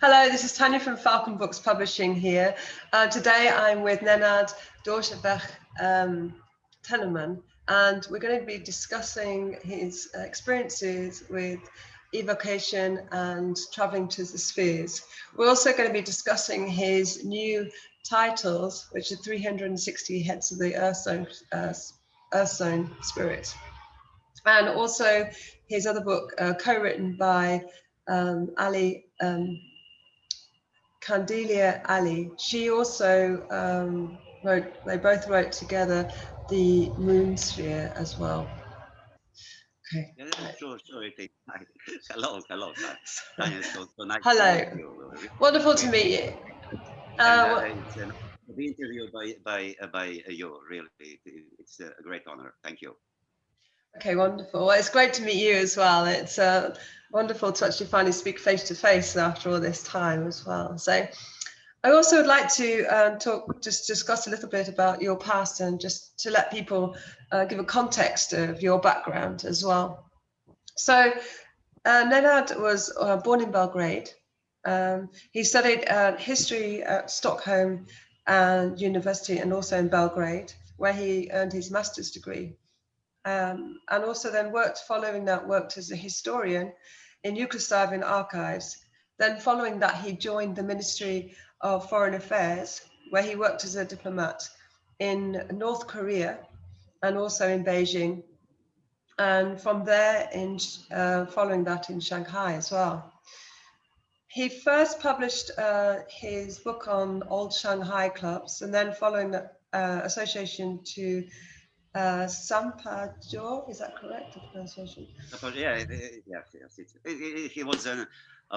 Hello, this is Tanya from Falcon Books Publishing here. Today I'm with Nenad, Djordjevic, Talerman, and we're going to be discussing his experiences with evocation and traveling to the spheres. We're also going to be discussing his new titles, which are 360 Heads of the Earth Zone Spirit, and also his other book, co-written by Ali. Candelia Ali, she also they both wrote together the Moon Sphere as well. Okay. Yeah, sure. Hi. Hello. Tanya, so nice to Hello. meet you. Wonderful to Great. meet you. And Uh, it's an to be interviewed by you. Really, it's a great honor. Thank you. okay, wonderful. Well, it's great to meet you as well. It's wonderful to actually finally speak face to face after all this time as well. So I also would like to just discuss a little bit about your past and just to let people give a context of your background as well. So Nenad was born in Belgrade. He studied history at Stockholm and University and also in Belgrade, where he earned his master's degree. And also then worked as a historian in Yugoslavian archives. Then following that, he joined the Ministry of Foreign Affairs, where he worked as a diplomat in North Korea and also in Beijing. And from there, following that in Shanghai as well. He first published his book on old Shanghai clubs, and then following that association to Sampajo, is that correct, the pronunciation? But yeah, yes. He was a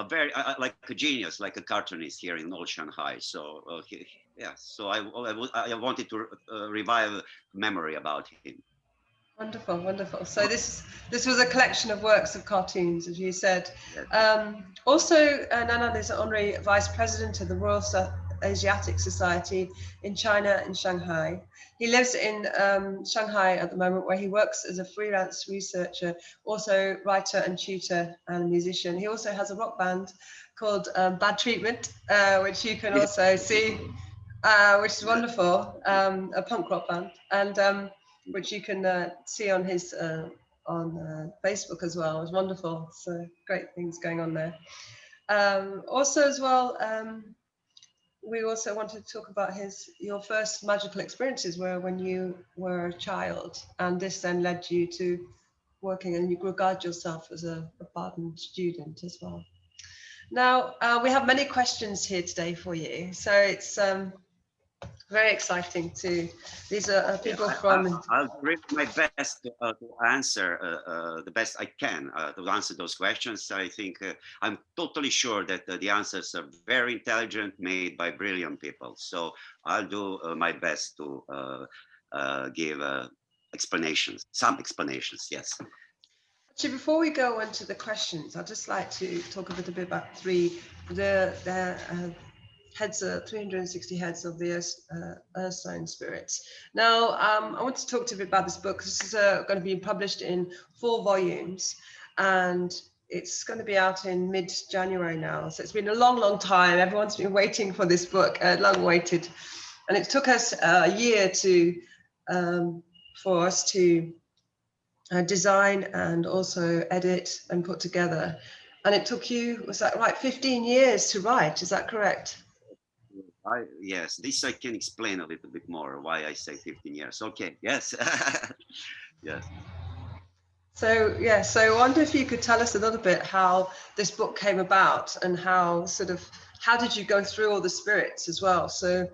very like a genius, like a cartoonist here in old Shanghai. So so I wanted to revive memory about him. Wonderful, wonderful. So this was a collection of works of cartoons, as you said. Yes. Also, Nenad is honorary vice president of the Royal Asiatic Society in China in Shanghai. He lives in Shanghai at the moment, where he works as a freelance researcher, also writer and tutor and musician. He also has a rock band called Bad Treatment, which you can also see, which is wonderful, a punk rock band, and which you can see on his on Facebook as well. It's wonderful. So great things going on there. Also as well, we also wanted to talk about your first magical experiences were when you were a child, and this then led you to working, and you regard yourself as a Barden student as well. Now, we have many questions here today for you, so it's very exciting too. These are Yeah, people from. I'll do my best to answer the best I can to answer those questions. I think I'm totally sure that the answers are very intelligent, made by brilliant people. So I'll do my best to give explanations, some explanations. Yes. Actually, before we go on to the questions, I'd just like to talk a little bit about the heads, 360 heads of the Earth Sign spirits. Now, I want to talk to you a bit about this book. This is going to be published in 4 volumes, and it's going to be out in mid-January now. So it's been a long, long time. Everyone's been waiting for this book, long waited. And it took us a year for us to design and also edit and put together. And it took you, was that right, 15 years to write? Is that correct? Yes, this I can explain a little bit more why I say 15 years. Okay, yes. Yes. So, yeah, so I wonder if you could tell us a little bit how this book came about and how did you go through all the spirits as well? So,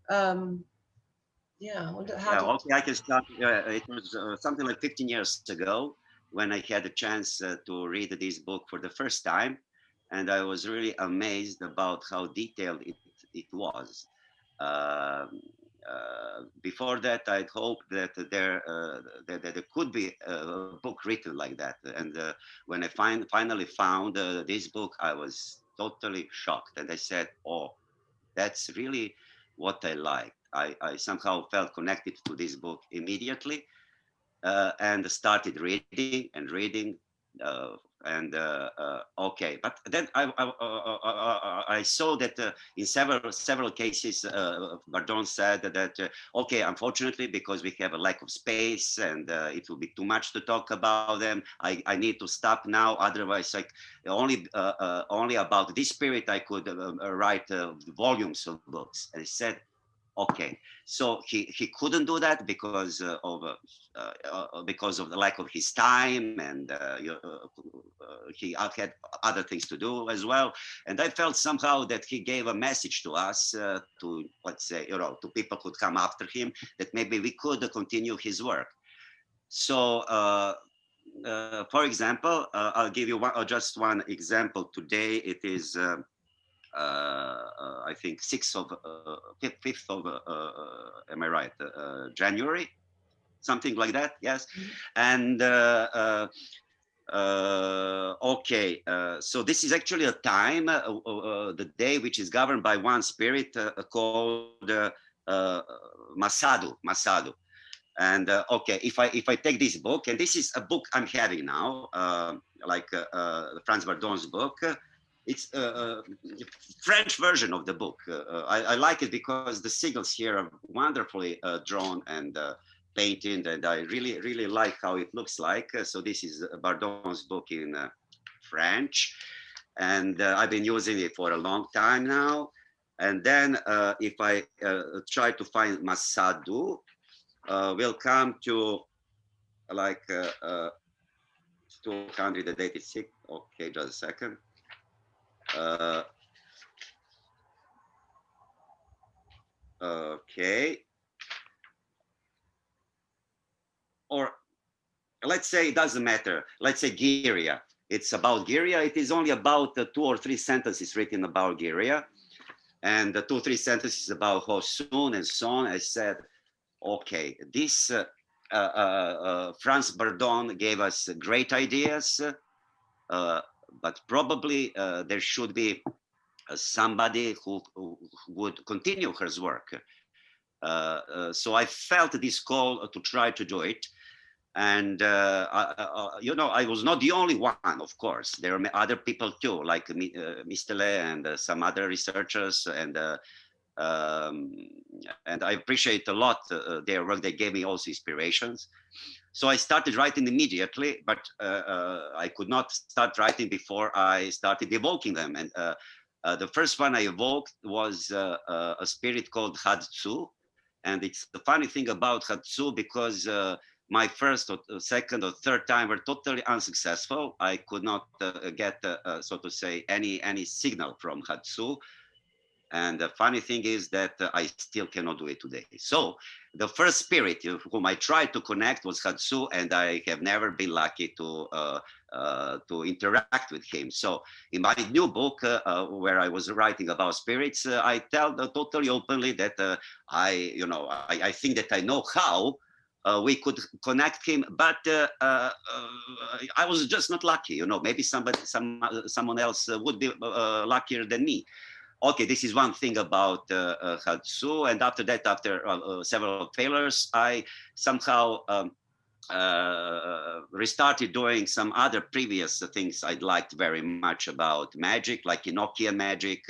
yeah, I wonder how did. Okay, I can start. It was something like 15 years ago when I had a chance to read this book for the first time. And I was really amazed about how detailed it was. Um Before that, I'd hoped that there could be a book written like that. And when I finally found this book, I was totally shocked. And I said, "Oh, that's really what I liked." I somehow felt connected to this book immediately and started reading and reading. And okay, but then I saw that in several cases, Bardon said that okay, unfortunately, because we have a lack of space and it will be too much to talk about them, I need to stop now. Otherwise, like only about this spirit I could write volumes of books. And he said, okay, so he couldn't do that because of the lack of his time, and he had other things to do as well. And I felt somehow that he gave a message to us, to, let's say, to people who come after him, that maybe we could continue his work. So for example, I'll give you just one example. Today it is I think 5th of, am I right? January, something like that. Yes. And okay, so this is actually a time, the day, which is governed by one spirit called Masadu. And okay, if I take this book, and this is a book I'm having now, like Franz Bardon's book. It's a French version of the book. I like it because the signals here are wonderfully drawn and painted, and I really like how it looks like. So this is Bardon's book in French, and I've been using it for a long time now. And then if I try to find Masadu, we'll come to like 286. Okay, just a second. Okay. Or let's say it doesn't matter. Let's say Giria. It's about Giria. It is only about 2 or 3 sentences written about Giria, and 2 or 3 sentences about Hosun and so on. I said, okay, this Franz Bardon gave us great ideas, but probably there should be somebody who would continue his work. So I felt this call to try to do it. And, I was not the only one, of course. There are other people too, like Mistele and some other researchers. And I appreciate a lot their work. They gave me also inspirations. So I started writing immediately, but I could not start writing before I started evoking them. And the first one I evoked was a spirit called Hadzu. And it's the funny thing about Hadzu, because my first or second or third time were totally unsuccessful. I could not get, so to say, any signal from Hadzu. And the funny thing is that I still cannot do it today. So the first spirit whom I tried to connect was Hadzu, and I have never been lucky to interact with him. So in my new book, where I was writing about spirits, I tell totally openly that I think that I know how we could connect him, but I was just not lucky. Maybe someone else would be luckier than me. Okay, this is one thing about Hadzu. And after that, after several failures, I somehow restarted doing some other previous things I'd liked very much about magic, like Enochian magic,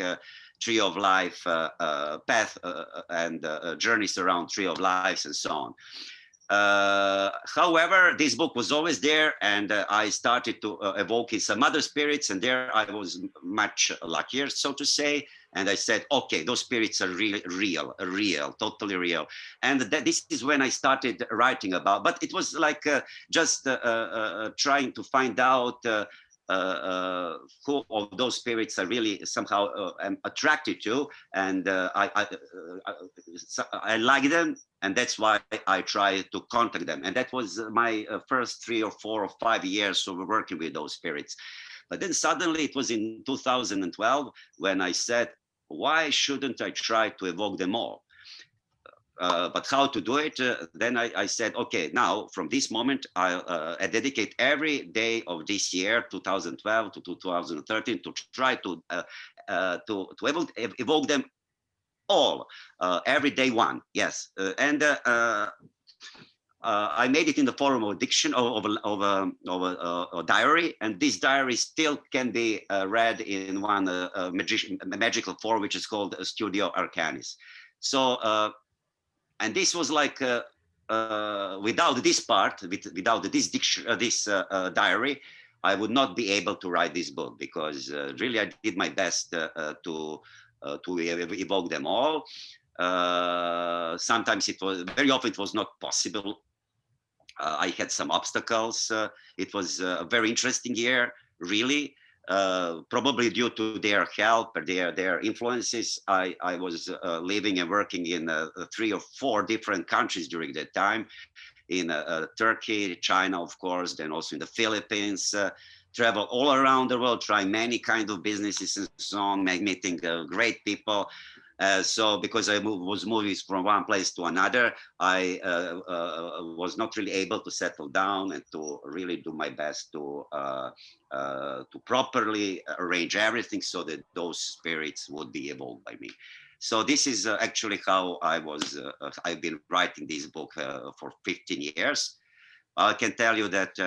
Tree of Life, Path, and Journeys Around Tree of Lives, and so on. However, this book was always there, and I started to evoke some other spirits, and there I was much luckier, so to say. And I said, okay, those spirits are really real, totally real. And this is when I started writing about, but it was like just trying to find out who of those spirits are really somehow am attracted to, and I like them, and that's why I try to contact them. And that was my first 3 or 4 or 5 years of working with those spirits. But then suddenly it was in 2012 when I said, why shouldn't I try to evoke them all? But how to do it? Then I said, okay, now from this moment, I dedicate every day of this year, 2012 to 2013, to try to evoke them all, every day one. Yes, and I made it in the form of a diction of a diary, and this diary still can be read in one magical form, which is called Studio Arcanis. So, and this was like without this part, without this diction, diary, I would not be able to write this book, because really I did my best to evoke them all. Sometimes it was, very often it was not possible. I had some obstacles. It was a very interesting year, really. Probably due to their help or their influences, I was living and working in 3 or 4 different countries during that time. In Turkey, China, of course, then also in the Philippines. Travel all around the world, trying many kind of businesses and so on, meeting great people. So because I was moving from one place to another, I was not really able to settle down and to really do my best to properly arrange everything so that those spirits would be evoked by me. So this is actually how I've been writing this book for 15 years. I can tell you that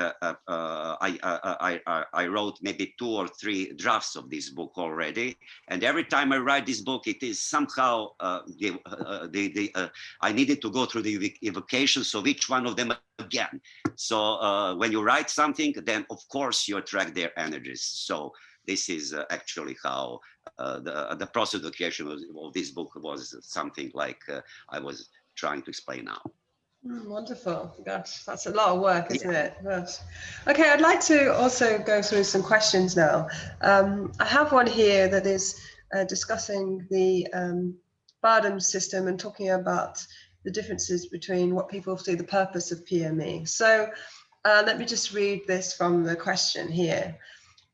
I wrote maybe 2 or 3 drafts of this book already, and every time I write this book, it is somehow I needed to go through the evocations of each one of them again. So when you write something, then of course you attract their energies. So this is actually how the process of creation of this book was something like I was trying to explain now. Wonderful. Gosh, that's a lot of work, isn't Yeah. it? Gosh. Okay, I'd like to also go through some questions now. I have one here that is discussing the Bardem system and talking about the differences between what people see the purpose of PME. So let me just read this from the question here.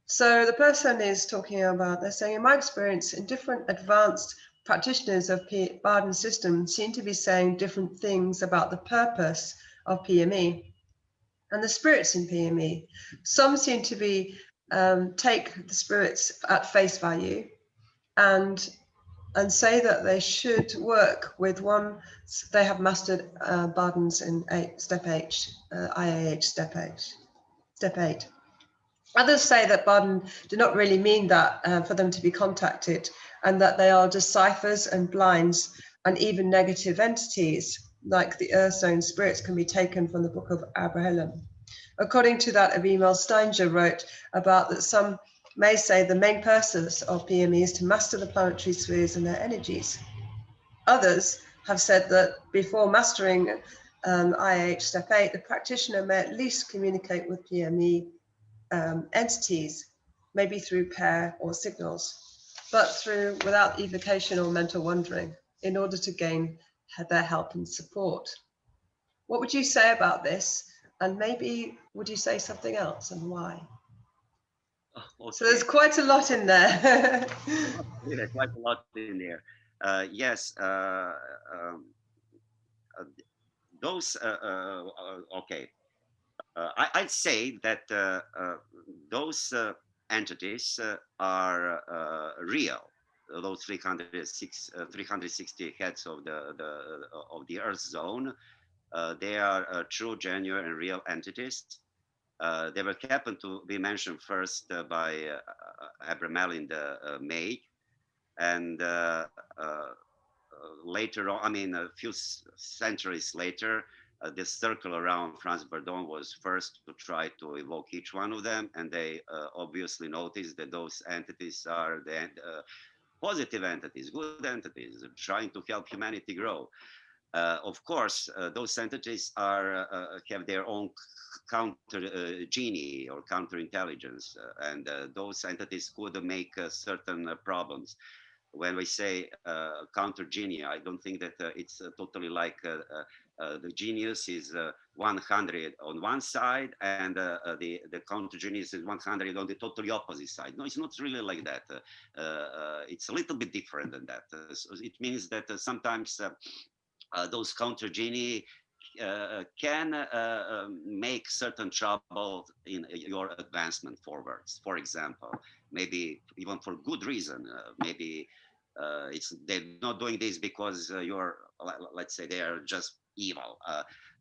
So the person is talking about, they're saying, in my experience, in different advanced practitioners of Bardem system seem to be saying different things about the purpose of PME and the spirits in PME. Some seem to be take the spirits at face value and say that they should work with one. They have mastered Bardens in step 8, IAH step 8. Others say that Baden do not really mean that for them to be contacted, and that they are just ciphers and blinds, and even negative entities like the earth zone spirits can be taken from the book of Abraham. According to that, Abimael Steinger wrote about that some may say the main purpose of PME is to master the planetary spheres and their energies. Others have said that before mastering IAH step 8, the practitioner may at least communicate with PME entities, maybe through pair or signals, but without evocation or mental wandering, in order to gain their help and support. What would you say about this? And maybe would you say something else, and why? Okay. So there's quite a lot in there. Yeah, quite a lot in there. Yes, those, okay. I'd say that those entities are real. Those 360 heads of the Earth zone, they are true, genuine, and real entities. They were happened to be mentioned first by Abrahamel in the May, and later on, I mean, a few centuries later, this circle around Franz Bardon was first to try to evoke each one of them, and they obviously noticed that those entities are the positive entities, good entities, trying to help humanity grow. Of course, those entities have their own counter genie or counter intelligence, and those entities could make certain problems. When we say counter genie, I don't think that it's totally like the genius is 100 on one side and the counter genius is 100 on the totally opposite side. No, it's not really like that. It's a little bit different than that. So it means that sometimes those counter genie can make certain trouble in your advancement forwards. For example, maybe even for good reason. Maybe they're not doing this because let's say they are just evil.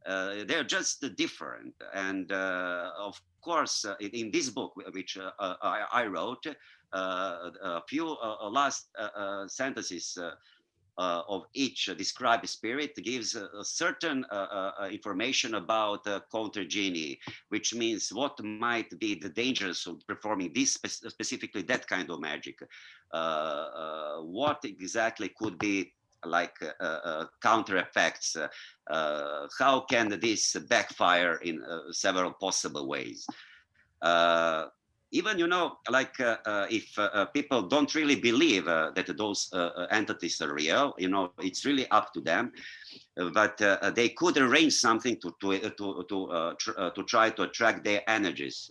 They're just different. And of course, in this book, which I wrote, a few last sentences of each described spirit gives a certain information about counter genie, which means what might be the dangers of performing this specifically that kind of magic. What exactly could be like counter effects? How can this backfire in several possible ways? uh, Even like if people don't really believe that those entities are real, it's really up to them. But they could arrange something to try to attract their energies.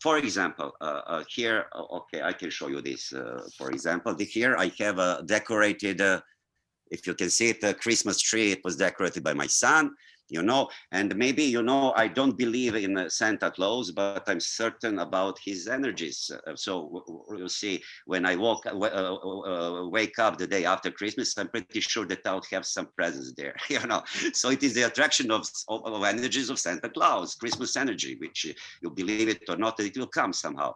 For example, here, okay, I can show you this. For example, here I have a decorated, if you can see it, a Christmas tree. It was decorated by my son, and maybe, I don't believe in Santa Claus, but I'm certain about his energies. So you'll see, when I wake up the day after Christmas, I'm pretty sure that I'll have some presents there, So it is the attraction of energies of Santa Claus, Christmas energy, which you believe it or not, it will come somehow.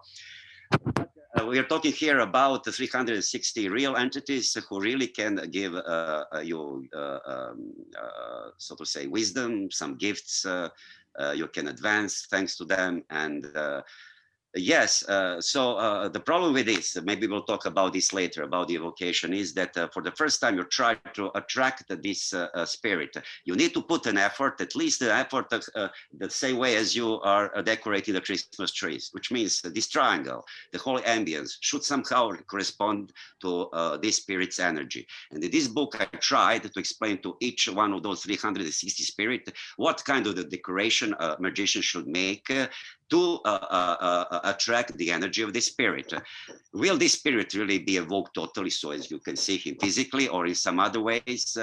We are talking here about the 360 real entities who really can give you, so to say, wisdom, some gifts. You can advance thanks to them. And yes, so the problem with this, maybe we'll talk about this later, about the evocation, is that for the first time you try to attract this spirit. You need to put an effort, at least the effort the same way as you are decorating the Christmas trees, which means this triangle, the whole ambience, should somehow correspond to this spirit's energy. And in this book, I tried to explain to each one of those 360 spirit what kind of the decoration a magician should make to attract the energy of the spirit. Will this spirit really be evoked totally, so as you can see him physically, or in some other ways?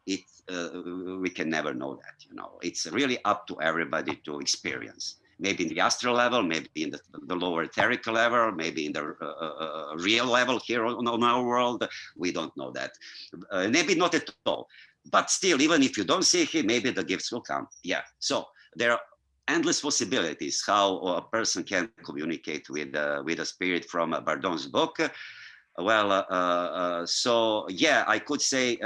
We can never know that. It's really up to everybody to experience. Maybe in the astral level, maybe in the lower etheric level, maybe in the real level here on our world. We don't know that. Maybe not at all. But still, even if you don't see him, maybe the gifts will come. Yeah. So there are endless possibilities how a person can communicate with a spirit from Bardon's book. Well, so yeah, I could say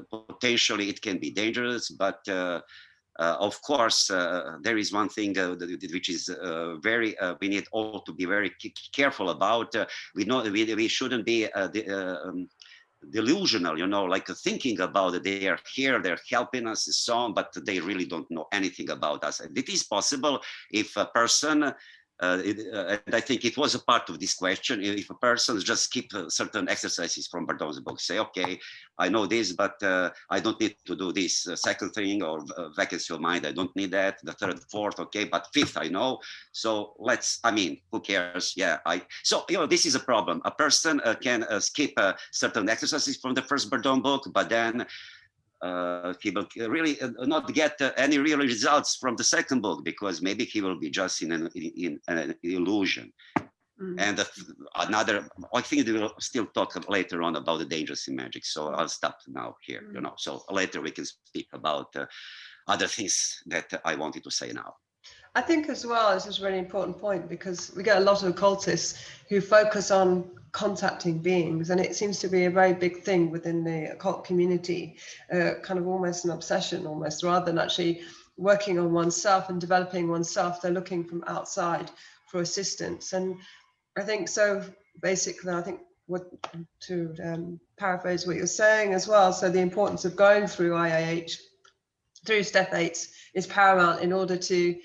potentially it can be dangerous, but of course, there is one thing which is very, we need all to be very careful about. We know we shouldn't be delusional, like thinking about it. They are here, they're helping us and so on, but they really don't know anything about us. And it is possible if a person, and I think it was a part of this question, if a person just skip certain exercises from Bardon's book, say, okay, I know this, but I don't need to do this second thing, or vacancy of mind, I don't need that, the third, fourth, okay, but fifth I know. So who cares? Yeah, so this is a problem. A person can skip certain exercises from the first Bardon book, but then he will really not get any real results from the second book, because maybe he will be just in an illusion. And another, I think we will still talk later on about the dangers in magic. So I'll stop now here, so later we can speak about other things that I wanted to say now. I think as well, this is a really important point, because we get a lot of occultists who focus on contacting beings, and it seems to be a very big thing within the occult community, kind of almost an obsession, almost, rather than actually working on oneself and developing oneself. They're looking from outside for assistance. And I think so basically, I think to paraphrase what you're saying as well, so the importance of going through IIH, through step 8, is paramount in order to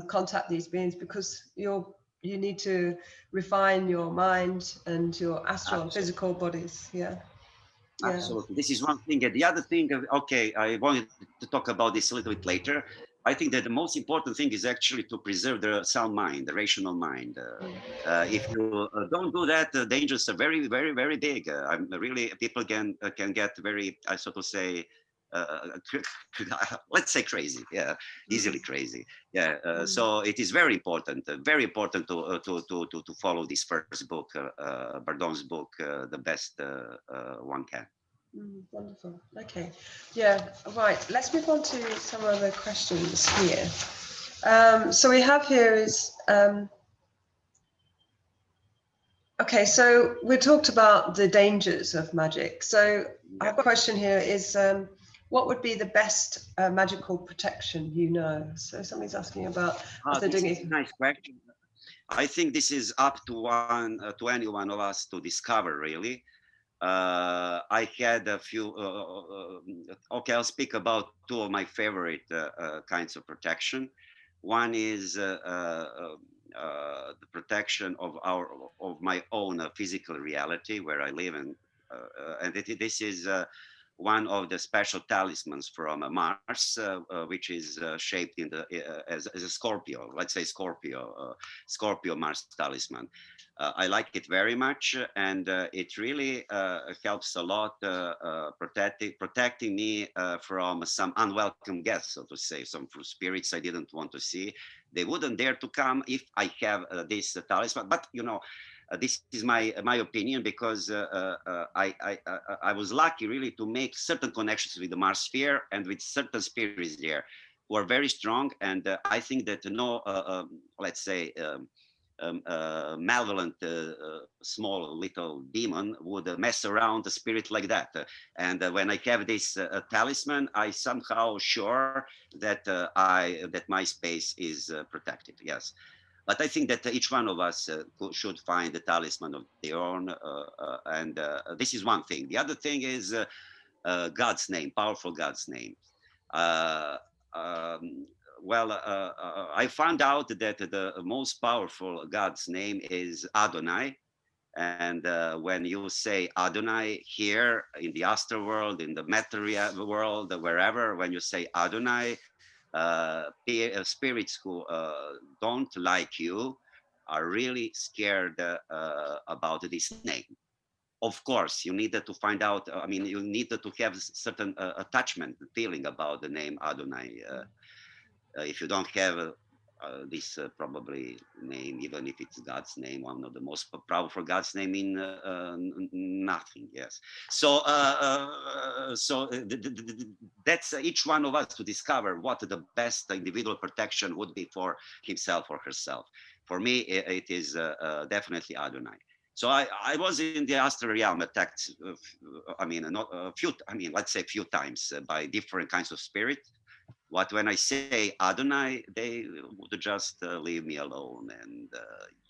contact these beings, because you need to refine your mind and your astral and physical bodies. Yeah. Absolutely. This is one thing. And the other thing, okay, I wanted to talk about this a little bit later. I think that the most important thing is actually to preserve the sound mind, the rational mind. If you don't do that, the dangers are very, very, very big. Really, people can get very, so to say, let's say crazy, easily crazy. So it is very important to follow this first book, Bardon's book, the best one can. Wonderful. Okay. Yeah. Right. Let's move on to some other questions here. So we have here is okay. So we talked about the dangers of magic. So Yeah. our question here is, what would be the best magical protection you know? So somebody's asking about if they're This doing is it. a nice question. I think this is up to any one of us to discover, really. I had a few. Okay, I'll speak about two of my favorite kinds of protection. One is the protection of my own physical reality where I live, this is one of the special talismans from Mars, which is shaped in the as a Scorpio. Let's say Scorpio Mars talisman. I like it very much, and it really helps a lot protecting me from some unwelcome guests, so to say, some spirits I didn't want to see. They wouldn't dare to come if I have this talisman. But this is my opinion, because I was lucky really to make certain connections with the Mars sphere and with certain spirits there who are very strong, and I think that let's say. Malevolent small little demon would mess around a spirit like that. And when I have this talisman, I somehow sure that that my space is protected. Yes. But I think that each one of us should find a talisman of their own. And this is one thing. The other thing is God's name, powerful God's name. Uh, um, I found out that the most powerful God's name is Adonai. And when you say Adonai here in the astral world, in the material world, wherever, when you say Adonai, spirits who don't like you are really scared about this name. Of course, you needed to find out. I mean, you needed to have certain attachment, feeling about the name Adonai. If you don't have this probably name, even if it's God's name, one of the most powerful God's name in nothing. Yes. That's each one of us to discover what the best individual protection would be for himself or herself. For me, it is definitely Adonai. So I was in the astral realm attacked. I mean, not a few. I mean, let's say a few times by different kinds of spirit. What when I say Adonai, they would just leave me alone. And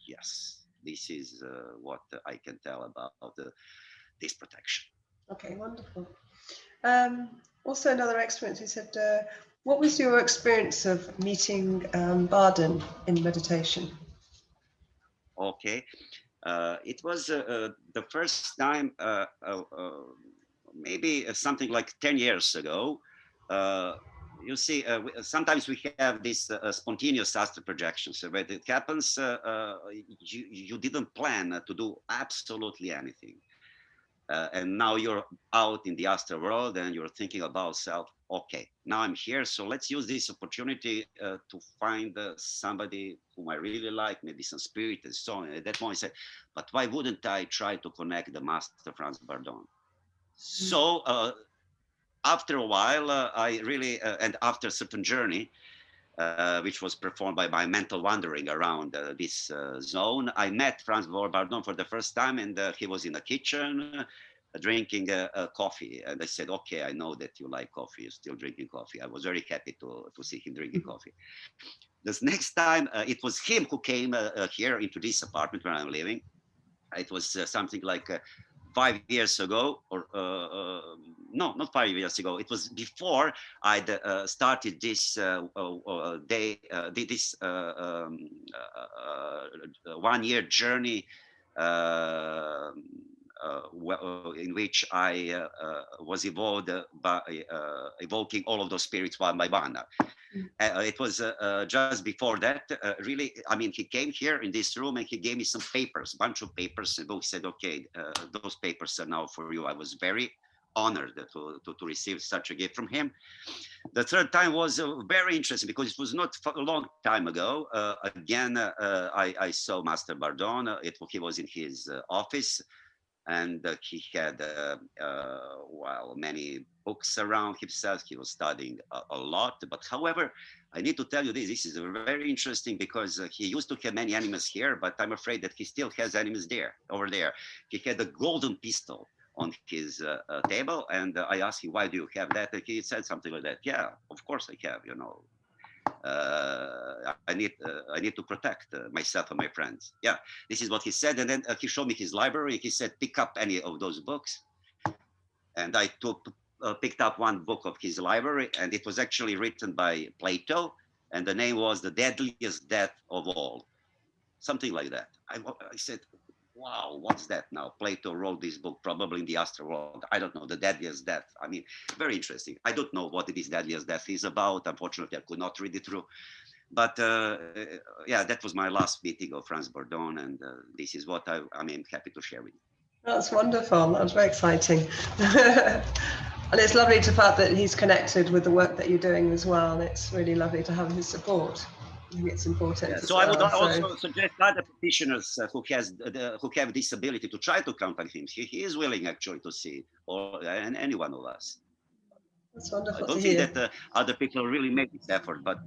yes, this is what I can tell about this protection. Okay, wonderful. Also, another experience. He said, "What was your experience of meeting Barden in meditation?" Okay, it was the first time, maybe something like 10 years ago. Uh, you see, sometimes we have these spontaneous astral projections. So when it happens, you didn't plan to do absolutely anything. And now you're out in the astral world and you're thinking about self. Okay, now I'm here, so let's use this opportunity to find somebody whom I really like, maybe some spirit and so on. At that point I said, but why wouldn't I try to connect the master Franz Bardon? So after a while, I really and after a certain journey which was performed by my mental wandering around this zone. I met Franz Bardon for the first time, and he was in the kitchen drinking coffee. And I said, okay, I know that you like coffee. You're still drinking coffee. I was very happy to see him drinking coffee. This next time, it was him who came here into this apartment where I'm living. It was something like 5 years ago, or no, not 5 years ago. It was before I'd started this this 1 year journey. In which I was evolved by evoking all of those spirits one by one. It was just before that, really, I mean, he came here in this room and he gave me some papers, a bunch of papers, and he said, okay, those papers are now for you. I was very honored to receive such a gift from him. The third time was very interesting because it was not a long time ago. Again, I saw Master Bardon. He was in his office. and he had well, many books around himself. He was studying a lot. But however, I need to tell you this. This is very interesting because he used to have many animals here, but I'm afraid that he still has animals there, over there. He had a golden pistol on his table, and I asked him, "Why do you have that?" And he said something like that. Yeah, of course I have. You know, I need to protect myself and my friends. Yeah, this is what he said. And then he showed me his library. He said, pick up any of those books. And I picked up one book of his library, and it was actually written by Plato. And the name was The Deadliest Death of All, something like that. I said, wow, what's that now? Plato wrote this book probably in the astral world. I don't know, The Deadliest Death. I mean, very interesting. I don't know what this Deadliest Death is about. Unfortunately, I could not read it through. But yeah, that was my last meeting of Franz Bordon, and this is what I'm happy to share with you. That's wonderful. That's very exciting. And it's lovely to fact that he's connected with the work that you're doing as well. And it's really lovely to have his support. I think it's important. Yeah, so I would also suggest other practitioners who have this ability to try to contact him. He is willing actually to see, or and any one of us. That's wonderful. I don't think that other people really make this effort, but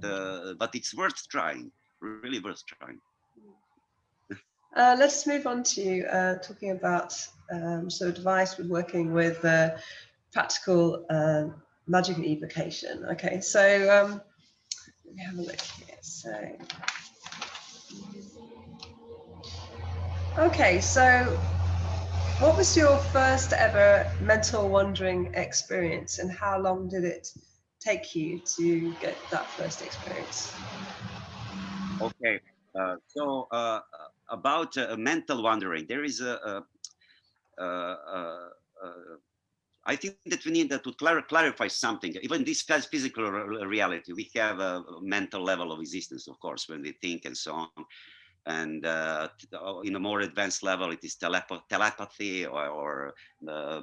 it's worth trying. Really worth trying. Let's move on to talking about sort of advice with working with practical magic and evocation. Okay, so let me have a look here. So, okay, so what was your first ever mental wandering experience, and how long did it take you to get that first experience? Okay, so about mental wandering, there is I think that we need to clarify something. Even this physical reality, we have a mental level of existence, of course, when we think and so on. And in a more advanced level, it is telepathy or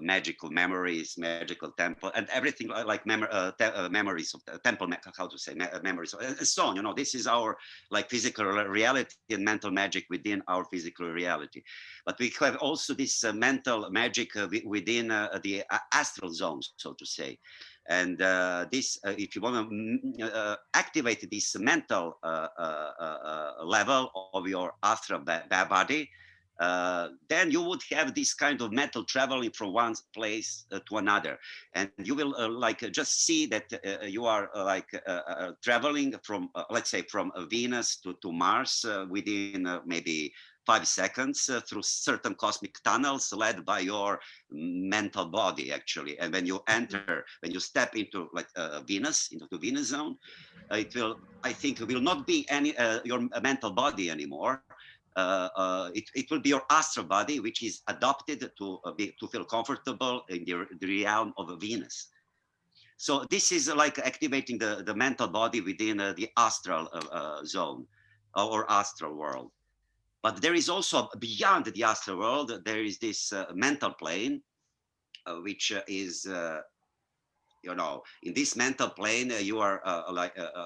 magical memories, magical temple, and everything like memories of temple, how to say, memories, and so on. You know, this is our like physical reality and mental magic within our physical reality. But we have also this mental magic within the astral zones, so to say. And this, if you want to activate this mental level of your astral body, then you would have this kind of mental traveling from one place to another, and you will like just see that you are traveling from, let's say, from Venus to Mars within maybe 5 seconds through certain cosmic tunnels led by your mental body, actually. And when you enter, when you step into like Venus, into the Venus zone, it will, I think, will not be any your mental body anymore. It will be your astral body, which is adopted to feel comfortable in the realm of Venus. So this is like activating the mental body within the astral zone or astral world. But there is also beyond the astral world, there is this mental plane, which is, you know, in this mental plane, you are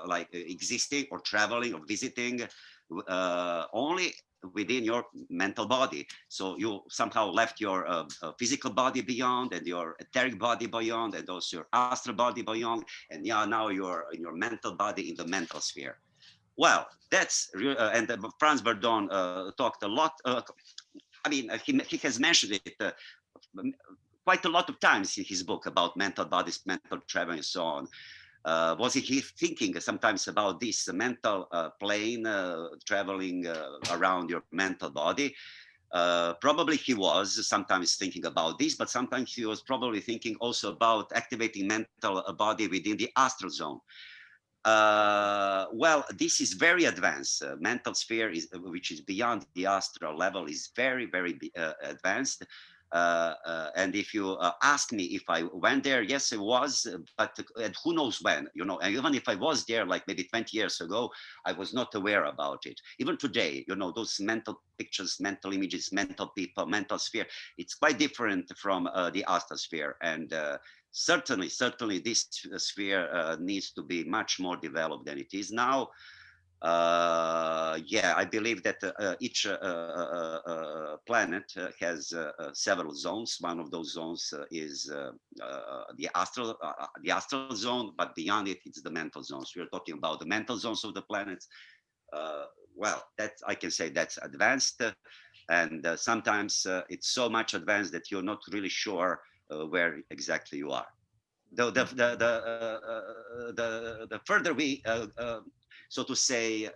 like existing or traveling or visiting only within your mental body. So you somehow left your physical body beyond, and your etheric body beyond, and also your astral body beyond, and yeah, now you're in your mental body in the mental sphere. Well, that's real, and Franz Bordon talked a lot. I mean, he has mentioned it quite a lot of times in his book about mental bodies, mental travel, and so on. Was he thinking sometimes about this mental plane traveling around your mental body? Probably he was sometimes thinking about this, but sometimes he was probably thinking also about activating mental body within the astral zone. Well, this is very advanced. Mental sphere is, which is beyond the astral level, is very, very advanced. And if you ask me if I went there, yes, I was, but and who knows when, you know, and even if I was there, like maybe 20 years ago, I was not aware about it. Even today, you know, those mental pictures, mental images, mental people, mental sphere, it's quite different from the astral sphere. And certainly this sphere needs to be much more developed than it is now. Yeah, I believe that each planet has several zones. One of those zones is the astral zone, but beyond it, it's the mental zones. We're talking about the mental zones of the planets. Well, that I can say that's advanced, and sometimes it's so much advanced that you're not really sure where exactly you are. The further we, so to say,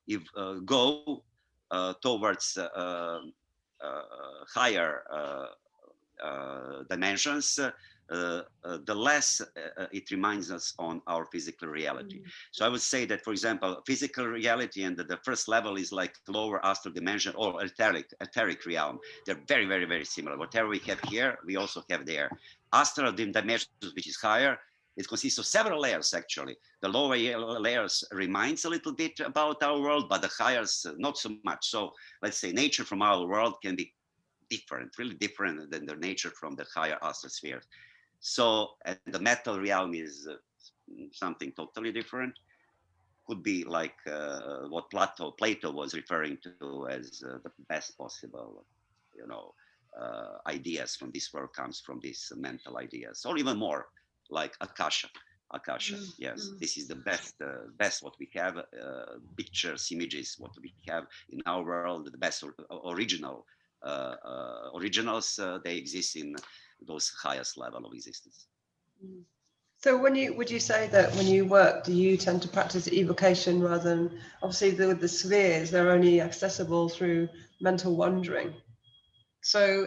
if go towards higher dimensions, the less it reminds us on our physical reality. So I would say that, for example, physical reality and the first level is like lower astral dimension or etheric realm. They're very, very, very similar. Whatever we have here, we also have there. Astral dimensions, which is higher, it consists of several layers, actually. The lower layers reminds a little bit about our world, but the higher, not so much. So let's say nature from our world can be different, really different than the nature from the higher astral sphere. So, and the metal realm is something totally different. Could be like what Plato was referring to as the best possible, you know, ideas from this world comes from these mental ideas, or even more like Akasha. Akasha, yes, this is the best what we have. Pictures, images, what we have in our world, the best originals. They exist in those highest level of existence. So would you say that when you work, do you tend to practice evocation rather than, obviously with the spheres, they're only accessible through mental wandering. So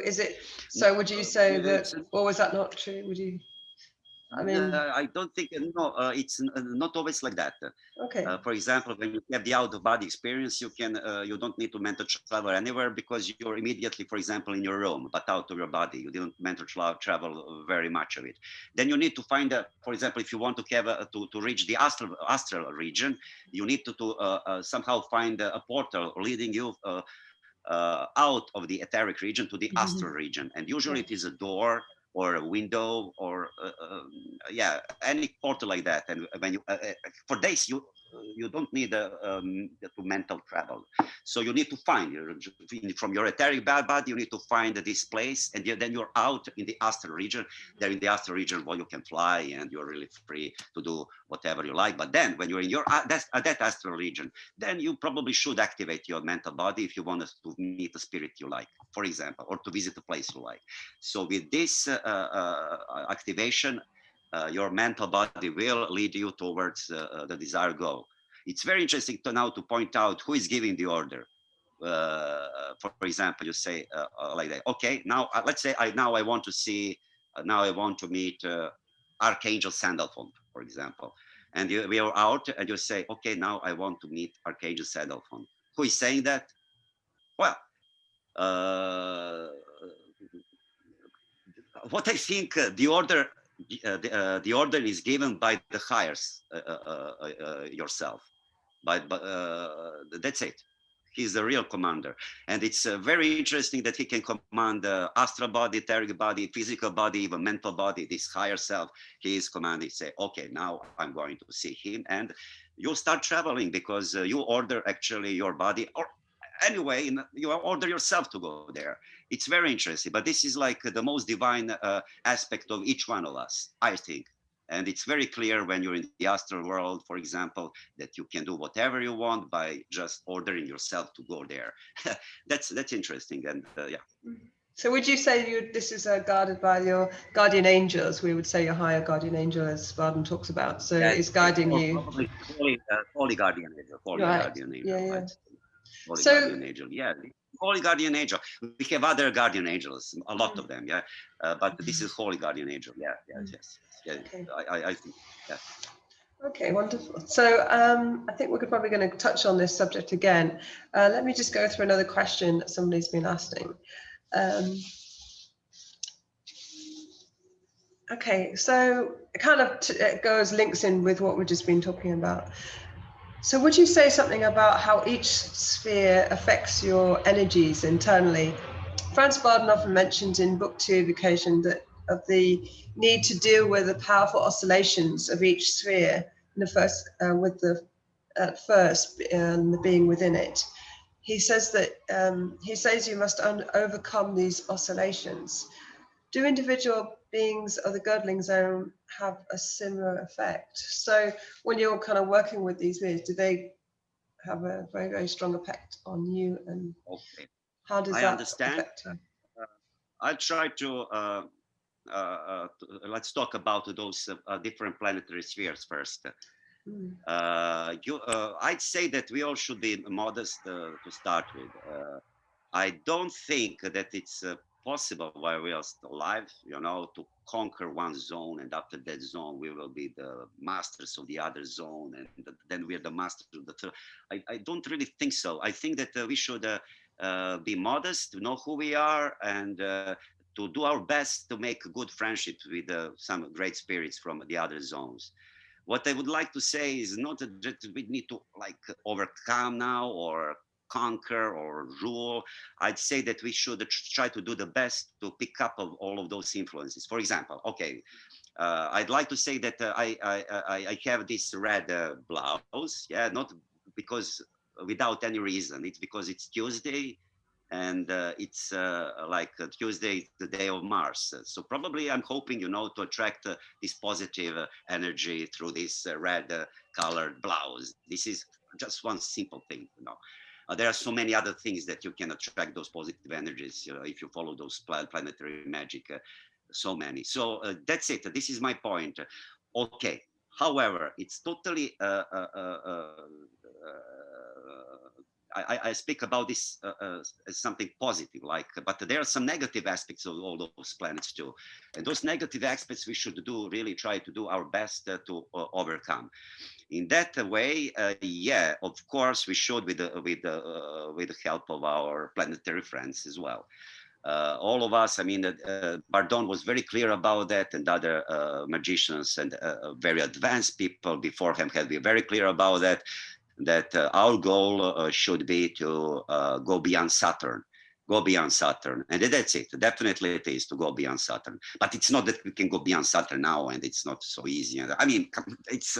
would you say that, or was that not true? Would you, I mean, I don't think, no, it's not always like that. okay. For example, when you have the out-of-body experience, you don't need to mental travel anywhere because you're immediately, for example, in your room, but out of your body. You didn't mental travel very much of it. Then you need to find, for example, if you want to have to reach the astral region, you need to somehow find a portal leading you out of the etheric region to the astral region, and usually it is a door or a window or yeah, any portal like that. And when you for days you don't need to mental travel, so you need to find from your etheric body, you need to find this place, and then you're out in the astral region. There in the astral region, well, you can fly and you're really free to do whatever you like. But then when you're in your that astral region, then you probably should activate your mental body if you want to meet a spirit you like, for example, or to visit a place you like. So with this activation, your mental body will lead you towards the desired goal. It's very interesting to now to point out who is giving the order. For example, you say like that. Okay, now let's say I want to see. Now I want to meet Archangel Sandalphon, for example. And we are out, and you say, okay, now I want to meet Archangel Sandalphon. Who is saying that? Well, what I think the order is given by the hires yourself. But that's it. He's the real commander, and it's very interesting that he can command the astral body, etheric body, physical body, even mental body. This higher self, he is commanding. Say, okay, now I'm going to see him, and you start traveling because you order actually your body, or anyway, you order yourself to go there. It's very interesting, but this is like the most divine aspect of each one of us, I think. And it's very clear when you're in the astral world, for example, that you can do whatever you want by just ordering yourself to go there. That's interesting, and yeah. So would you say this is guarded by your guardian angels? We would say your higher guardian angel, as Varden talks about. So it's guiding you. Probably holy guardian angel. Holy guardian angel. Yeah. Holy guardian angel. Yeah. Holy guardian angel. We have other guardian angels, a lot of them. Yeah. But this is holy guardian angel. Yeah. Yes. Yeah. Okay. I think. Yeah. Okay, wonderful. So I think we're probably going to touch on this subject again. Let me just go through another question that somebody's been asking. Okay, so it kind of links in with what we've just been talking about. So would you say something about how each sphere affects your energies internally? Franz Barden often mentions in Book 2, Evocation, that of the need to deal with the powerful oscillations of each sphere in the first with the at first and the being within it. He says that he says you must overcome these oscillations. Do individual beings of the girdling zone have a similar effect? So when you're kind of working with these mirrors, do they have a very, very strong effect on you, and Okay, how does I that understand. affect you? I'll try to let's talk about those different planetary spheres first. Mm. I'd say that we all should be modest to start with. I don't think that it's possible while we are still alive, to conquer one zone, and after that zone we will be the masters of the other zone, and then we're the masters of the third. I don't really think so. I think that we should be modest, to know who we are, and to do our best to make good friendships with some great spirits from the other zones. What I would like to say is not that we need to like overcome now or conquer or rule. I'd say that we should try to do the best to pick up of all of those influences. For example, okay, I'd like to say that I have this red blouse, yeah, not because without any reason. It's because it's Tuesday, and it's like Tuesday, the day of Mars. So probably I'm hoping, to attract this positive energy through this red colored blouse. This is just one simple thing, there are so many other things that you can attract those positive energies, if you follow those planetary magic, so many. So that's it. This is my point. Okay. However, it's totally I speak about this as something positive, but there are some negative aspects of all those planets too, and those negative aspects we should really try to do our best to overcome. In that way, yeah, of course, we should with the help of our planetary friends as well. All of us, I mean, Bardon was very clear about that, and other magicians and very advanced people before him had been very clear about that. That our goal should be to go beyond Saturn, and that's it. Definitely, it is to go beyond Saturn. But it's not that we can go beyond Saturn now, and it's not so easy. I mean, it's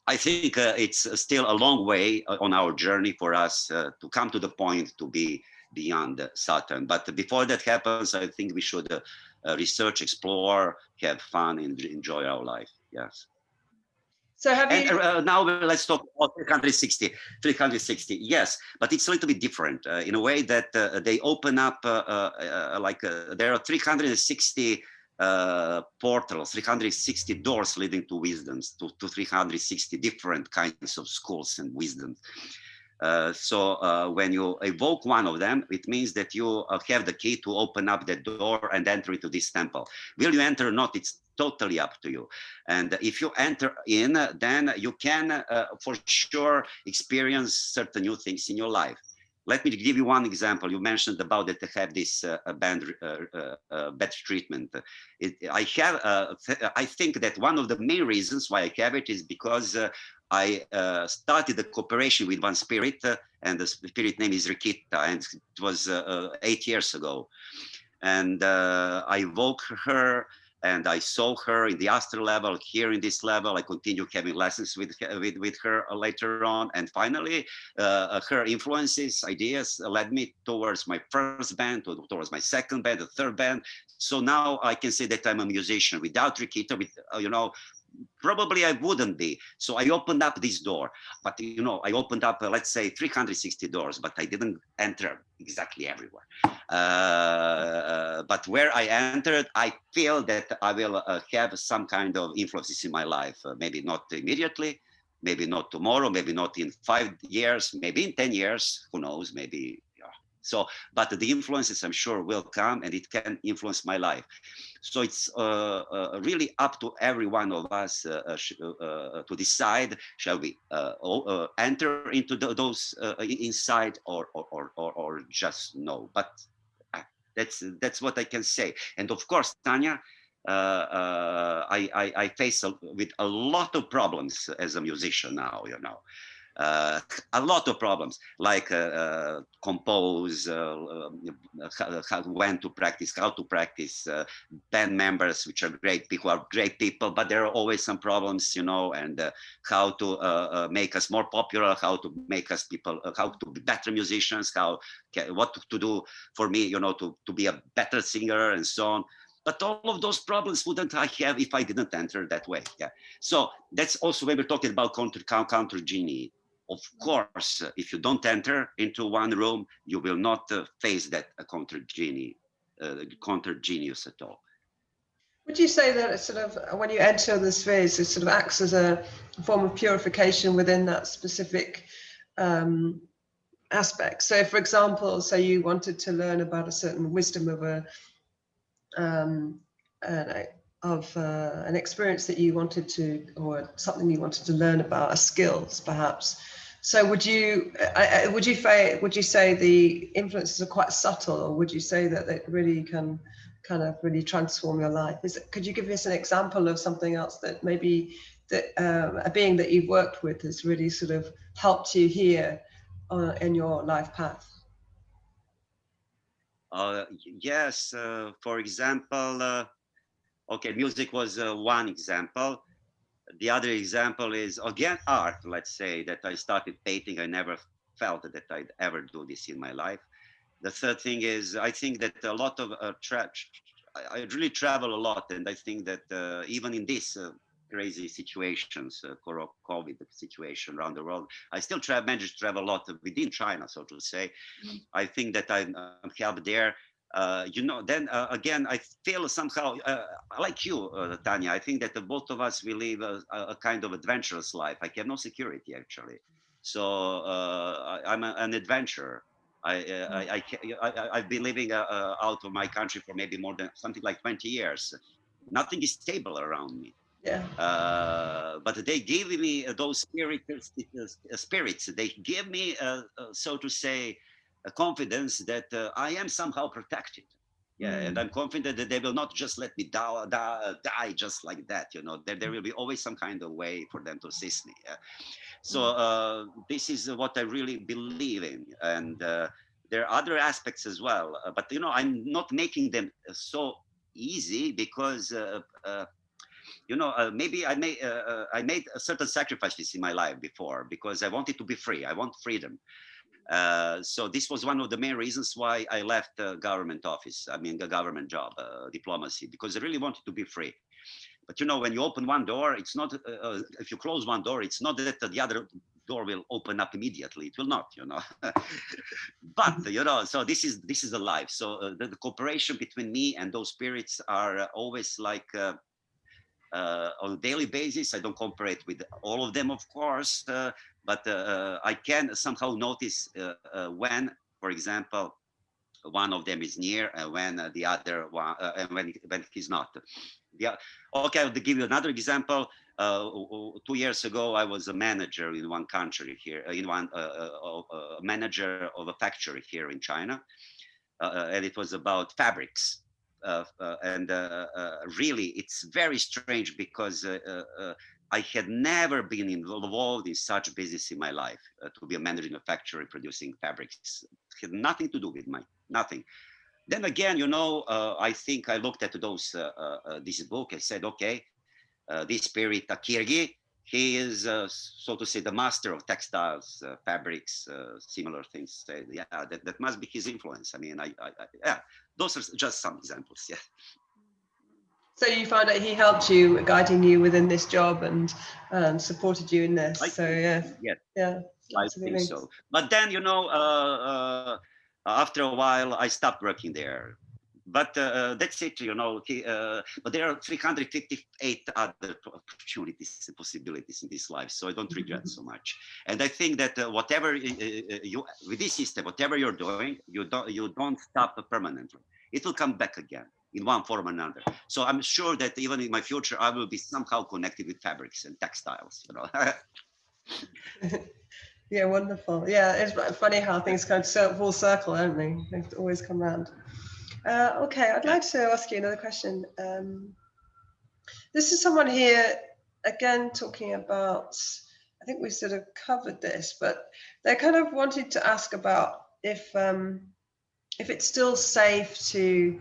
I think it's still a long way on our journey for us to come to the point to be beyond Saturn. But before that happens, I think we should research, explore, have fun, and enjoy our life. Yes. So have And you? now let's talk about 360. 360, yes, but it's a little bit different in a way that they open up there are 360 portals, 360 doors leading to wisdoms, to 360 different kinds of schools and wisdoms. So when you evoke one of them, it means that you have the key to open up the door and enter into this temple. Will you enter or not? It's totally up to you. And if you enter in, then you can for sure experience certain new things in your life. Let me give you one example. You mentioned about that I have this bad treatment. I think that one of the main reasons why I have it is because I started a cooperation with one spirit, and the spirit name is Rikita, and it was 8 years ago. And I woke her, and I saw her in the astral level, here in this level. I continued having lessons with her later on. And finally, her influences, ideas led me towards my first band, towards my second band, the third band. So now I can say that I'm a musician. Without Rikita, probably I wouldn't be. So I opened up this door, but I opened up, let's say 360 doors, but I didn't enter exactly everywhere. But where I entered, I feel that I will have some kind of influences in my life. Maybe not immediately, maybe not tomorrow, maybe not in 5 years, maybe in 10 years, who knows, maybe. So, but the influences I'm sure will come, and it can influence my life. So it's really up to every one of us to decide: shall we enter into those inside, or just no? But that's what I can say. And of course, Tanya, I face with a lot of problems as a musician now. a lot of problems like compose, when to practice, how to practice, band members, which are great people, are great people, but there are always some problems, you know, and how to make us more popular, how to make us people, how to be better musicians, what to do for me, you know, to be a better singer and so on. But all of those problems wouldn't I have if I didn't enter that way. Yeah. So that's also when we're talking about counter genie. Of course, if you don't enter into one room, you will not face that counter genius at all. Would you say that it's sort of, when you enter the spheres, it sort of acts as a form of purification within that specific aspect? So, for example, say you wanted to learn about a certain wisdom of an experience that you wanted to, or something you wanted to learn about, a skills perhaps. So would you say the influences are quite subtle, or would you say that it really can kind of really transform your life? Could you give us an example of something else that maybe that a being that you've worked with has really sort of helped you here in your life path? Yes, for example, okay, music was one example. The other example is, again, art. Let's say that I started painting. I never felt that I'd ever do this in my life. The third thing is, I think that a lot of I really travel a lot, and I think that even in this crazy situations, COVID situation around the world, I still manage to travel a lot within China, so to say. I think that I'm helped there. You know, then again, I feel somehow like you, Tanya. I think that both of us, we live a kind of adventurous life. I have no security actually, so I'm an adventurer. I've been living out of my country for maybe more than something like 20 years. Nothing is stable around me. Yeah. But they give me those spirits. They give me, so to say, a confidence that I am somehow protected. Yeah, and I'm confident that they will not just let me die just like that. You know, there will be always some kind of way for them to assist me. So this is what I really believe in, and there are other aspects as well. But you know, I'm not making them so easy because. You know, maybe I made certain sacrifices in my life before because I wanted to be free. I want freedom. So this was one of the main reasons why I left the government office. I mean, the government job, diplomacy, because I really wanted to be free. But you know, when you open one door, it's not. If you close one door, it's not that the other door will open up immediately. It will not, you know. But you know, so this is the life. So the cooperation between me and those spirits are always like. On a daily basis. I don't cooperate with all of them, of course, but I can somehow notice when, for example, one of them is near and when the other one, and when he's not. Yeah. Okay, I'll give you another example. 2 years ago, I was a manager in one country here, manager of a factory here in China, and it was about fabrics. And really, it's very strange because I had never been involved in such business in my life. To be a manager in a factory producing fabrics it had nothing to do with nothing. Then again, you know, I think I looked at this book and said, okay, this spirit Akirgi, he is, so to say, the master of textiles, fabrics, similar things. Yeah, that must be his influence. I mean, yeah, those are just some examples. Yeah. So you found that he helped you, guiding you within this job and supported you in this. Yeah, I think so. But then, you know, after a while, I stopped working there. But that's it, you know. But there are 358 other opportunities and possibilities in this life, so I don't regret so much. And I think that whatever with this system, whatever you're doing, you don't stop permanently. It will come back again in one form or another. So I'm sure that even in my future, I will be somehow connected with fabrics and textiles. You know. Yeah, wonderful. Yeah, it's funny how things kind of full circle, don't they? They always come round. Okay, I'd like to ask you another question. This is someone here, again, talking about I think we sort of covered this, but they kind of wanted to ask about if it's still safe to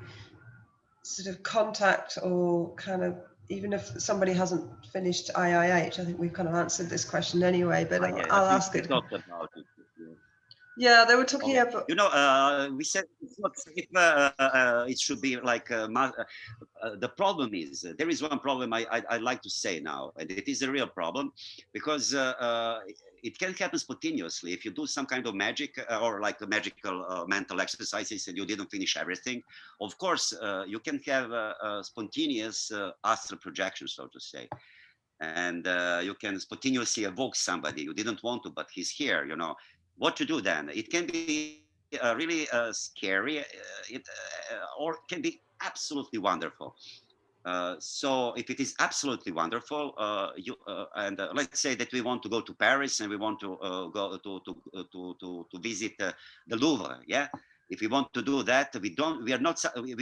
sort of contact, or kind of, even if somebody hasn't finished IIH. I think we've kind of answered this question anyway, but Yeah, I'll I think ask we it. talked about it. Yeah. Yeah, they were talking Okay. about. You know, we said it's not safe. It should be like the problem is there is one problem I like to say now, and it is a real problem, because it can happen spontaneously if you do some kind of magic or like a magical mental exercises and you didn't finish everything. Of course, you can have a spontaneous astral projection, so to say, and you can spontaneously evoke somebody you didn't want to, but he's here. You know what to do then. It can be really scary, or it can be absolutely wonderful. So if it is absolutely wonderful, and let's say that we want to go to Paris and we want to go to visit the Louvre, yeah. If we want to do that, we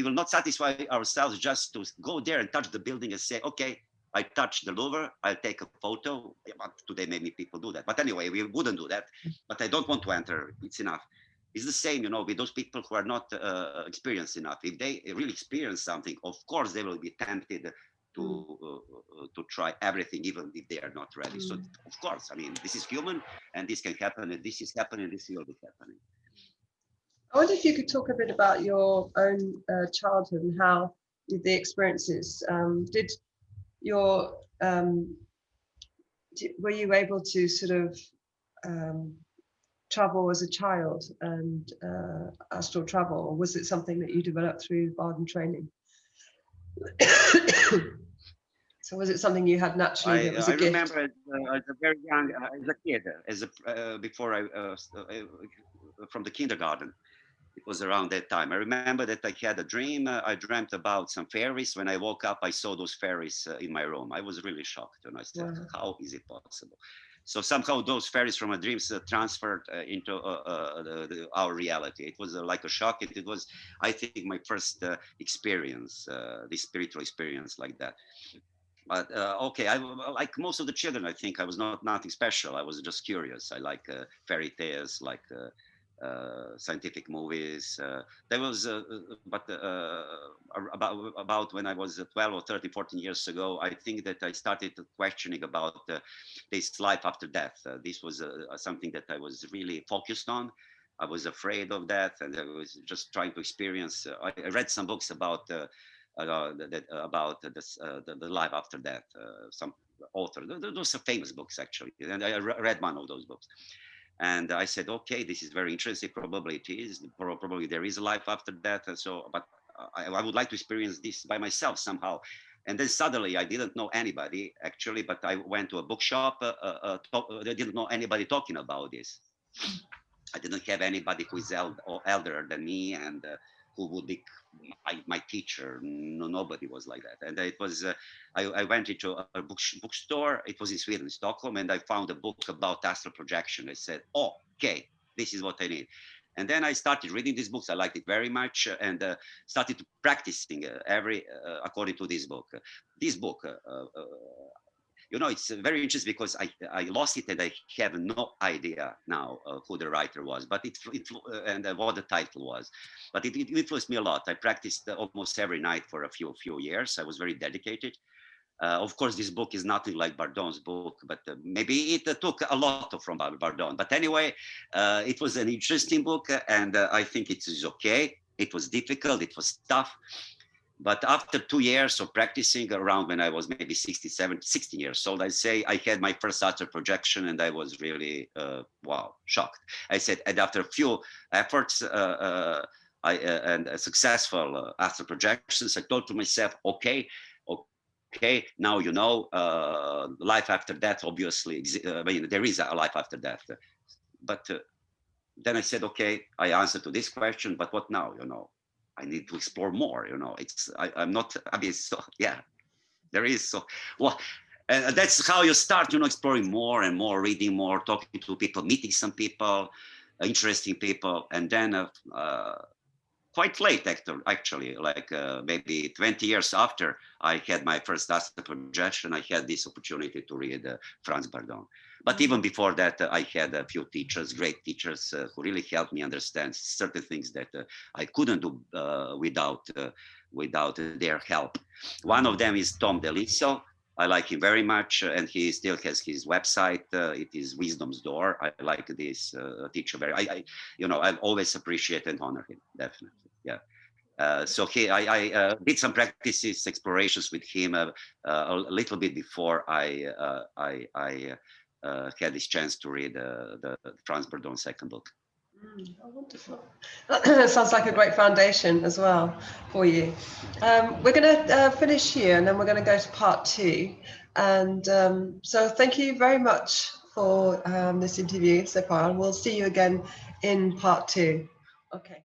will not satisfy ourselves just to go there and touch the building and say, okay, I touched the Louvre, I'll take a photo. Yeah, but today maybe people do that, but anyway, we wouldn't do that. But I don't want to enter. It's enough. It's the same, with those people who are not experienced enough. If they really experience something, of course they will be tempted to try everything, even if they are not ready. So of course, I mean, this is human, and this can happen, and this is happening, this will be happening. I wonder if you could talk a bit about your own childhood and how the experiences. Were you able to sort of travel as a child and astral travel, or was it something that you developed through Barden training? So was it something you had naturally that was a gift? I remember as a very young, as a kid, before from the kindergarten. It was around that time. I remember that I had a dream. I dreamt about some fairies. When I woke up, I saw those fairies in my room. I was really shocked, and I said, wow. How is it possible? So somehow those fairies from my dreams transferred into our reality. It was like a shock. It was, I think, my first experience, the spiritual experience like that. But okay, like most of the children, I think I was nothing special. I was just curious. I like fairy tales, like scientific movies. There was, but about when I was 12 or 13, 14 years ago, I think that I started questioning about this life after death. This was something that I was really focused on. I was afraid of death, and I was just trying to experience. I read some books about the life after death. Some author, those are famous books actually, and I read one of those books. And I said, okay, this is very interesting. Probably it is. Probably there is a life after death. And so, but I would like to experience this by myself somehow. And then suddenly I didn't know anybody actually, but I went to a bookshop. I didn't know anybody talking about this. I didn't have anybody who is elder than me and who would be my teacher. No, nobody was like that. And it was, I went into a bookstore. It was in Sweden, Stockholm, and I found a book about astral projection. I said, oh, okay, this is what I need. And then I started reading these books. I liked it very much, and started practicing according to this book. This book, it's very interesting because I lost it and I have no idea now who the writer was, but and what the title was. But it influenced me a lot. I practiced almost every night for a few years. I was very dedicated. Of course, this book is nothing like Bardon's book, but maybe it took a lot from Bardon. But anyway, it was an interesting book, and I think it is okay. It was difficult. It was tough. But after 2 years of practicing, around when I was maybe 16 years old, I say I had my first astral projection, and I was really, wow, shocked. I said, and after a few efforts and successful astral projections, I thought to myself, okay, now life after death, obviously, there is a life after death. But then I said, okay, I answered to this question, but what now, I need to explore more, I'm not, so yeah, there is, so, well, and that's how you start, exploring more and more, reading more, talking to people, meeting some people, interesting people. And then quite late, actually, like maybe 20 years after I had my first astral projection, I had this opportunity to read Franz Bardon. But even before that, I had a few teachers, great teachers, who really helped me understand certain things that I couldn't do without their help. One of them is Tom DeLiso. I like him very much, and he still has his website. It is Wisdom's Door. I like this teacher very. I've always appreciate and honor him, definitely. Yeah. So I did some practices, explorations with him a little bit before I had this chance to read the Franz Bardon second book. Oh, wonderful. Sounds like a great foundation as well for you. We're going to finish here, and then we're going to go to part 2. And so thank you very much for this interview so far, and we'll see you again in part 2. Okay.